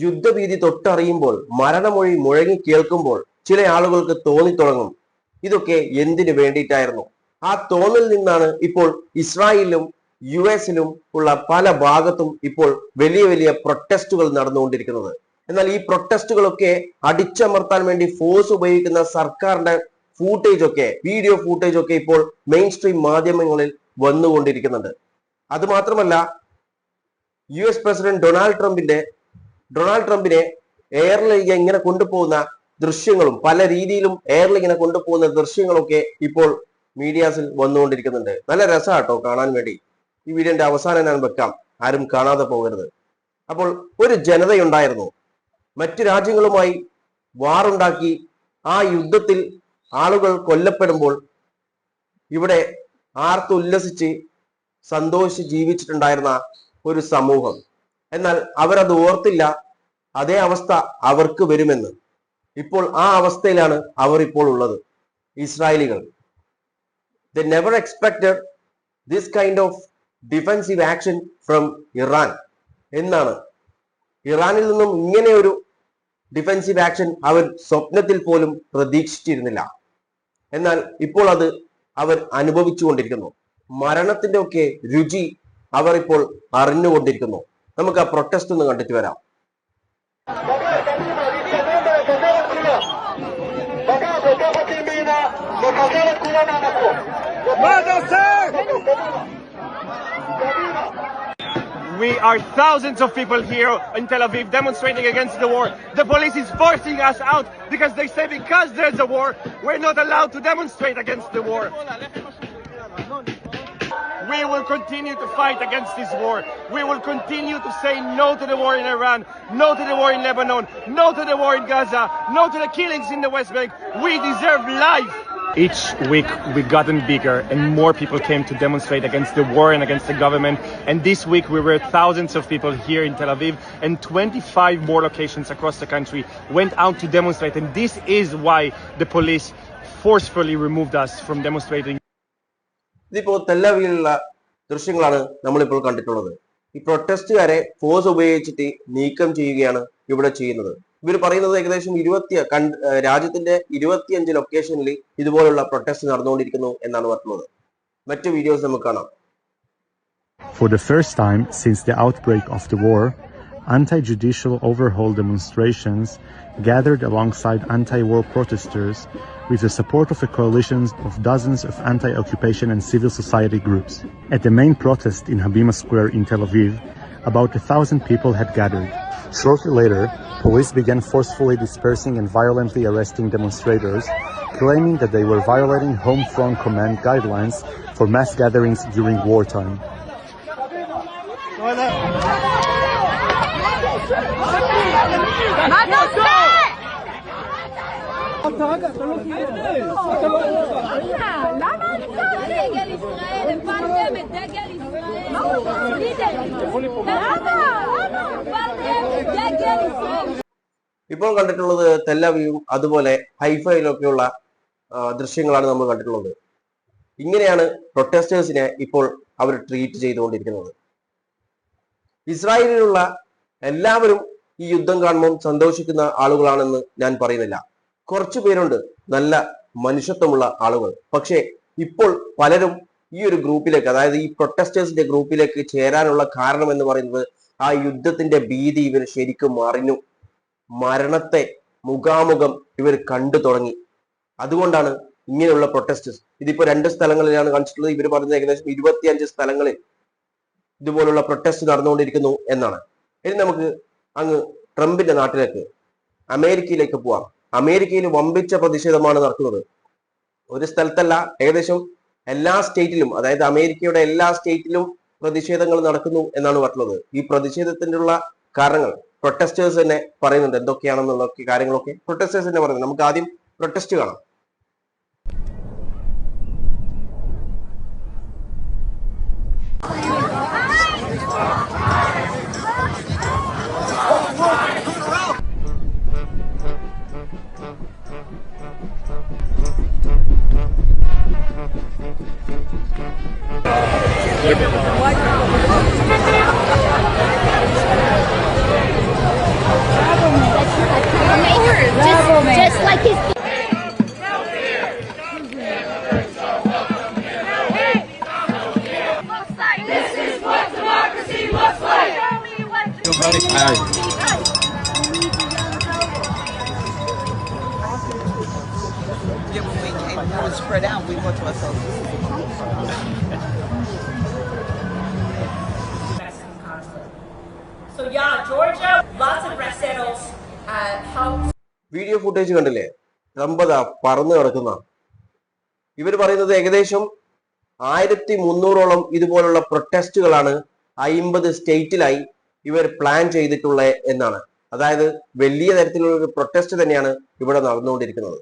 യുദ്ധഭീതി തൊട്ടറിയുമ്പോൾ, മരണമൊഴി മുഴങ്ങി കേൾക്കുമ്പോൾ ചില ആളുകൾക്ക് തോന്നിത്തുടങ്ങും ഇതൊക്കെ എന്തിനു വേണ്ടിയിട്ടായിരുന്നു. ആ തോന്നൽ നിന്നാണ് ഇപ്പോൾ ഇസ്രായേലിലും US-ലും ഉള്ള പല ഭാഗത്തും ഇപ്പോൾ വലിയ വലിയ പ്രൊട്ടസ്റ്റുകൾ നടന്നുകൊണ്ടിരിക്കുന്നത്. എന്നാൽ ഈ പ്രൊട്ടസ്റ്റുകളൊക്കെ അടിച്ചമർത്താൻ വേണ്ടി ഫോഴ്സ് ഉപയോഗിക്കുന്ന സർക്കാരിന്റെ വീഡിയോ ഫൂട്ടേജ് ഒക്കെ ഇപ്പോൾ മെയിൻ സ്ട്രീം മാധ്യമങ്ങളിൽ വന്നുകൊണ്ടിരിക്കുന്നുണ്ട്. അത് മാത്രമല്ല, US പ്രസിഡന്റ് ഡൊണാൾഡ് ട്രംപിനെ എയറിലേക്ക് ഇങ്ങനെ കൊണ്ടുപോകുന്ന ദൃശ്യങ്ങളും പല രീതിയിലും എയറിലിങ്ങനെ കൊണ്ടുപോകുന്ന ദൃശ്യങ്ങളൊക്കെ ഇപ്പോൾ മീഡിയാസിൽ വന്നുകൊണ്ടിരിക്കുന്നുണ്ട്. നല്ല രസമാട്ടോ കാണാൻ വേണ്ടി. ഈ വീഡിയോന്റെ അവസാനം ഞാൻ വെക്കാം, ആരും കാണാതെ പോകരുത്. അപ്പോൾ ഒരു ജനതയുണ്ടായിരുന്നു, മറ്റു രാജ്യങ്ങളുമായി വാറുണ്ടാക്കി ആ യുദ്ധത്തിൽ ആളുകൾ കൊല്ലപ്പെടുമ്പോൾ ഇവിടെ ആർത്തുല്ലസിച്ച് സന്തോഷിച്ച് ജീവിച്ചിട്ടുണ്ടായിരുന്ന ഒരു സമൂഹം. എന്നാൽ അവരത് ഓർത്തില്ല അതേ അവസ്ഥ അവർക്ക് വരുമെന്ന്. ഇപ്പോൾ ആ അവസ്ഥയിലാണ് അവർ ഇപ്പോൾ ഉള്ളത്, ഇസ്രായേലികൾ. They never expected this kind of defensive action from Iran എന്നാണ്. ഇറാനിൽ നിന്നും ഇങ്ങനെ ഒരു ഡിഫെൻസീവ് ആക്ഷൻ അവർ സ്വപ്നത്തിൽ പോലും പ്രതീക്ഷിച്ചിരുന്നില്ല. എന്നാൽ ഇപ്പോൾ അത് അവർ അനുഭവിച്ചുകൊണ്ടിരിക്കുന്നു. മരണത്തിന്റെ ഒക്കെ രുചി അവർ ഇപ്പോൾ അറിഞ്ഞുകൊണ്ടിരിക്കുന്നു. നമുക്ക് ആ പ്രൊട്ടസ്റ്റ് ഒന്ന് കണ്ടിട്ട് വരാം. We are thousands of people here in Tel Aviv demonstrating against the war. The police is forcing us out because they say because there's a war, we're not allowed to demonstrate against the war. We will continue to fight against this war. We will continue to say no to the war in Iran, no to the war in Lebanon, no to the war in Gaza, no to the killings in the West Bank. We deserve life. Each week we gotten bigger and more people came to demonstrate against the war and against the government. And this week we were thousands of people here in Tel Aviv, and 25 more locations across the country went out to demonstrate. And this is why the police forcefully removed us from demonstrating. ഇതിപ്പോ തെല്ലവീലുള്ള ദൃശ്യങ്ങളാണ് നമ്മളിപ്പോൾ കണ്ടിട്ടുള്ളത്. ഈ പ്രൊട്ടസ്റ്റുകാരെ force ഉപയോഗിച്ചിട്ട് നീക്കം ചെയ്യുകയാണ് ഇവിടെ ചെയ്യുന്നത്. ഇവർ പറയുന്നത് ഏകദേശം രാജ്യത്തിന്റെ 25 ലൊക്കേഷനിൽ ഇതുപോലുള്ള പ്രൊട്ടസ്റ്റ് നടന്നുകൊണ്ടിരിക്കുന്നു എന്നാണ് പറയുന്നത്. മറ്റു വീഡിയോസ് നമുക്ക് കാണാം. For the first time since the outbreak of the war, anti-judicial overhaul demonstrations gathered alongside anti-war protesters with the support of a coalition of dozens of anti-occupation and civil society groups. At the main protest in Habima Square in Tel Aviv, about 1,000 people had gathered. Shortly later, police began forcefully dispersing and violently arresting demonstrators, claiming that they were violating Home Front Command guidelines for mass gatherings during wartime. ഇപ്പോൾ കണ്ടിട്ടുള്ളത് തെല്ലവീവും അതുപോലെ ഹൈഫയിലൊക്കെയുള്ള ദൃശ്യങ്ങളാണ് നമ്മൾ കണ്ടിട്ടുള്ളത്. ഇങ്ങനെയാണ് പ്രൊട്ടസ്റ്റേഴ്സിനെ ഇപ്പോൾ അവർ treat ചെയ്തുകൊണ്ടിരിക്കുന്നത്. ഇസ്രായേലിലുള്ള എല്ലാവരും ഈ യുദ്ധം കാണുമ്പോൾ സന്തോഷിക്കുന്ന ആളുകളാണെന്ന് ഞാൻ പറയുന്നില്ല. കുറച്ചു പേരുണ്ട് നല്ല മനുഷ്യത്വമുള്ള ആളുകൾ. പക്ഷേ ഇപ്പോൾ പലരും ഈ ഒരു ഗ്രൂപ്പിലേക്ക്, അതായത് ഈ പ്രൊട്ടസ്റ്റേഴ്സിന്റെ ഗ്രൂപ്പിലേക്ക് ചേരാനുള്ള കാരണം എന്ന് പറയുന്നത് ആ യുദ്ധത്തിന്റെ ഭീതി ഇവർ ശരിക്കും അറിഞ്ഞു. മരണത്തെ മുഖാമുഖം ഇവർ കണ്ടു തുടങ്ങി. അതുകൊണ്ടാണ് ഇങ്ങനെയുള്ള പ്രൊട്ടസ്റ്റേഴ്സ്. ഇതിപ്പോ 2 സ്ഥലങ്ങളിലാണ് കാണിച്ചിട്ടുള്ളത്. ഇവർ പറയുന്നത് ഏകദേശം 25 സ്ഥലങ്ങളിൽ ഇതുപോലുള്ള പ്രൊട്ടസ്റ്റ് നടന്നുകൊണ്ടിരിക്കുന്നു എന്നാണ്. ഇനി നമുക്ക് അങ്ങ് ട്രംപിന്റെ നാട്ടിലേക്ക്, അമേരിക്കയിലേക്ക് പോവാം. അമേരിക്കയിൽ വമ്പിച്ച പ്രതിഷേധമാണ് നടക്കുന്നത്. ഒരു സ്ഥലത്തല്ല, ഏകദേശം എല്ലാ സ്റ്റേറ്റിലും, അതായത് അമേരിക്കയുടെ എല്ലാ സ്റ്റേറ്റിലും പ്രതിഷേധങ്ങൾ നടക്കുന്നു എന്നാണ് പറഞ്ഞത്. ഈ പ്രതിഷേധത്തിനുള്ള കാരണങ്ങൾ പ്രൊട്ടസ്റ്റേഴ്സ് തന്നെ പറയുന്നുണ്ട്. എന്തൊക്കെയാണെന്നുള്ള കാര്യങ്ങളൊക്കെ പ്രൊട്ടസ്റ്റേഴ്സ് തന്നെ പറയുന്നത്. നമുക്ക് ആദ്യം പ്രൊട്ടസ്റ്റ് കാണാം. Yeah, when we were spread out, we thought to ourselves, this is a problem. Mexican conflict. So yeah, Georgia, lots of raceros helped. Video footage കണ്ടില്ലേ? ട്രംപ് ദാ പറന്നു കിടക്കുന്ന. ഇവർ പറയുന്നത് ഏകദേശം 1300ഓളം ഇതുപോലുള്ള പ്രൊട്ടസ്റ്റുകളാണ് 50 സ്റ്റേറ്റിലായി ഇവർ പ്ലാൻ ചെയ്തിട്ടുള്ളത് എന്നാണ്. അതായത് വലിയ തരത്തിലുള്ള ഒരു പ്രൊട്ടസ്റ്റ് തന്നെയാണ് ഇവിടെ നടന്നുകൊണ്ടിരിക്കുന്നത്.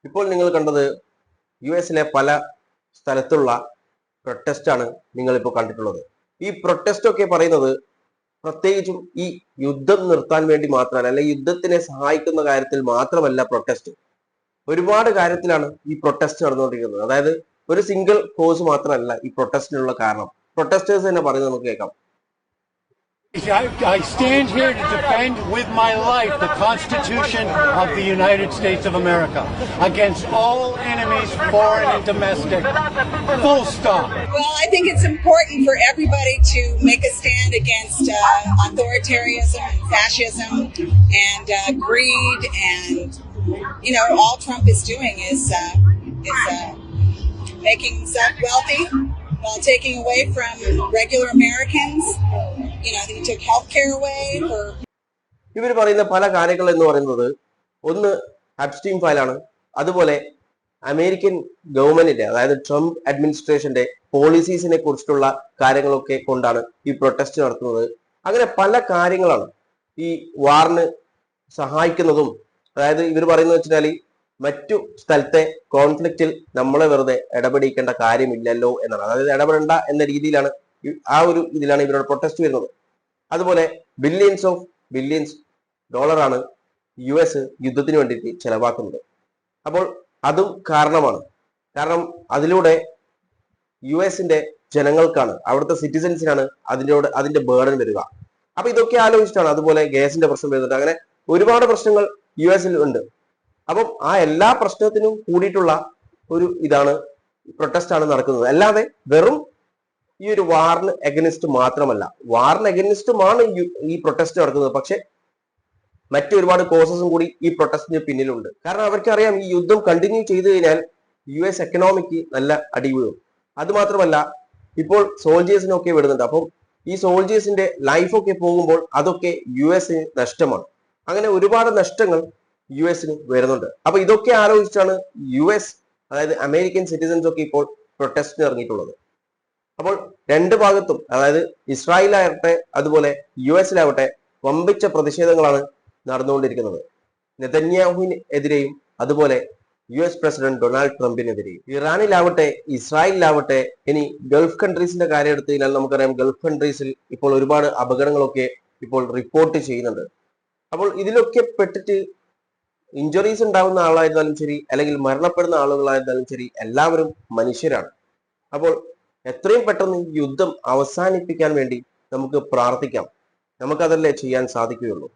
ഇപ്പോൾ നിങ്ങൾ കണ്ടത് US-ലെ പല സ്ഥലത്തുള്ള പ്രൊട്ടസ്റ്റ് ആണ് നിങ്ങൾ ഇപ്പോൾ കണ്ടിട്ടുള്ളത്. ഈ പ്രൊട്ടസ്റ്റ് ഒക്കെ പറയുന്നത് പ്രത്യേകിച്ചും ഈ യുദ്ധം നിർത്താൻ വേണ്ടി മാത്രമല്ല, അല്ലെങ്കിൽ യുദ്ധത്തിനെ സഹായിക്കുന്ന കാര്യത്തിൽ മാത്രമല്ല പ്രൊട്ടസ്റ്റ്. ഒരുപാട് കാര്യത്തിലാണ് ഈ പ്രൊട്ടസ്റ്റ് നടന്നുകൊണ്ടിരിക്കുന്നത്. അതായത് ഒരു സിംഗിൾ കോസ് മാത്രമല്ല ഈ പ്രൊട്ടസ്റ്റിനുള്ള കാരണം. പ്രൊട്ടസ്റ്റേഴ്സ് തന്നെ പറയുന്നത് നമുക്ക് കേൾക്കാം. I stand here to defend with my life the Constitution of the United States of America against all enemies, foreign and domestic. Full stop. Well, I think it's important for everybody to make a stand against authoritarianism and fascism and greed, and all Trump is doing is making himself wealthy while taking away from regular Americans. He took healthcare away for. ഇവർ പറയുന്ന പല കാര്യങ്ങൾ എന്ന് പറയുന്നത് ഒന്ന് അബ്സ്റ്റീൻ ഫയലാണ്. അതുപോലെ American ഗവൺമെന്റിന്റെ, അതായത് ട്രംപ് അഡ്മിനിസ്ട്രേഷന്റെ പോളിസീസിനെ കുറിച്ചിട്ടുള്ള കാര്യങ്ങളൊക്കെ കൊണ്ടാണ് ഈ പ്രൊട്ടസ്റ്റ് നടത്തുന്നത്. അങ്ങനെ പല കാര്യങ്ങളാണ് ഈ വാറിന് സഹായിക്കുന്നതും. അതായത് ഇവർ പറയുന്നത് വെച്ചാൽ മറ്റു സ്ഥലത്തെ കോൺഫ്ലിക്റ്റിൽ നമ്മളെ വെറുതെ ഇടപെടിക്കേണ്ട കാര്യമില്ലല്ലോ എന്നാണ്. അതായത് ഇടപെടേണ്ട എന്ന രീതിയിലാണ് ആ ഒരു ഇതിലാണ് ഇവരുടെ പ്രൊട്ടസ്റ്റ് വരുന്നത്. അതുപോലെ ബില്യൺസ് ഡോളറാണ് US യുദ്ധത്തിന് വേണ്ടിയിട്ട് ചെലവാക്കുന്നത്. അപ്പോൾ അതും കാരണമാണ്. കാരണം അതിലൂടെ US-ന്റെ ജനങ്ങൾക്കാണ്, അവിടുത്തെ സിറ്റിസൻസിനാണ് അതിന്റെ ബേർഡൻ വരിക. അപ്പൊ ഇതൊക്കെ ആലോചിച്ചിട്ടാണ്. അതുപോലെ ഗ്യാസിന്റെ പ്രശ്നം വരുന്നുണ്ട്. അങ്ങനെ ഒരുപാട് പ്രശ്നങ്ങൾ US-ൽ ഉണ്ട്. അപ്പം ആ എല്ലാ പ്രശ്നത്തിനും കൂടിയിട്ടുള്ള ഒരു ഇതാണ് പ്രൊട്ടസ്റ്റ് ആണ് നടക്കുന്നത്. അല്ലാതെ വെറും ഈ ഒരു വാറിന് എഗനിസ്റ്റ് മാത്രമല്ല. വാറിന് എഗനിസ്റ്റുമാണ് ഈ പ്രൊട്ടസ്റ്റ് നടക്കുന്നത്. പക്ഷെ മറ്റൊരുപാട് കോസസും കൂടി ഈ പ്രൊട്ടസ്റ്റിന് പിന്നിലുണ്ട്. കാരണം അവർക്കറിയാം ഈ യുദ്ധം കണ്ടിന്യൂ ചെയ്തു കഴിഞ്ഞാൽ US എക്കണോമിക്ക് നല്ല അടി വീഴും. അത് മാത്രമല്ല ഇപ്പോൾ സോൾജേഴ്സിനൊക്കെ വിടുന്നുണ്ട്. അപ്പം ഈ സോൾജേഴ്സിന്റെ ലൈഫൊക്കെ പോകുമ്പോൾ അതൊക്കെ US-ന് നഷ്ടമാണ്. അങ്ങനെ ഒരുപാട് നഷ്ടങ്ങൾ US-ന് വരുന്നുണ്ട്. അപ്പൊ ഇതൊക്കെ ആലോചിച്ചാണ് US, അതായത് അമേരിക്കൻ സിറ്റിസൻസ് ഒക്കെ ഇപ്പോൾ പ്രൊട്ടസ്റ്റിന് ഇറങ്ങിയിട്ടുള്ളത്. അപ്പോൾ രണ്ട് ഭാഗത്തും, അതായത് ഇസ്രായേലാവട്ടെ അതുപോലെ US-ലാവട്ടെ വമ്പിച്ച പ്രതിഷേധങ്ങളാണ് നടന്നുകൊണ്ടിരിക്കുന്നത്. നെതന്യാഹുവിനെതിരെയും അതുപോലെ US പ്രസിഡന്റ് ഡൊണാൾഡ് ട്രംപിനെതിരെയും. ഇറാനിലാവട്ടെ ഇസ്രായേലിലാവട്ടെ ഇനി ഗൾഫ് കൺട്രീസിന്റെ കാര്യം എടുത്തു കഴിഞ്ഞാൽ നമുക്കറിയാം ഗൾഫ് കൺട്രീസിൽ ഇപ്പോൾ ഒരുപാട് അപകടങ്ങളൊക്കെ ഇപ്പോൾ റിപ്പോർട്ട് ചെയ്യുന്നുണ്ട്. അപ്പോൾ ഇതിലൊക്കെ പെട്ടിട്ട് ഇഞ്ചുറീസ് ഉണ്ടാകുന്ന ആളായിരുന്നാലും ശരി, അല്ലെങ്കിൽ മരണപ്പെടുന്ന ആളുകളായിരുന്നാലും ശരി, എല്ലാവരും മനുഷ്യരാണ്. അപ്പോൾ എത്രയും പെട്ടെന്ന് യുദ്ധം അവസാനിപ്പിക്കാൻ വേണ്ടി നമുക്ക് പ്രാർത്ഥിക്കാം. നമുക്കതല്ലേ ചെയ്യാൻ സാധിക്കുകയുള്ളൂ.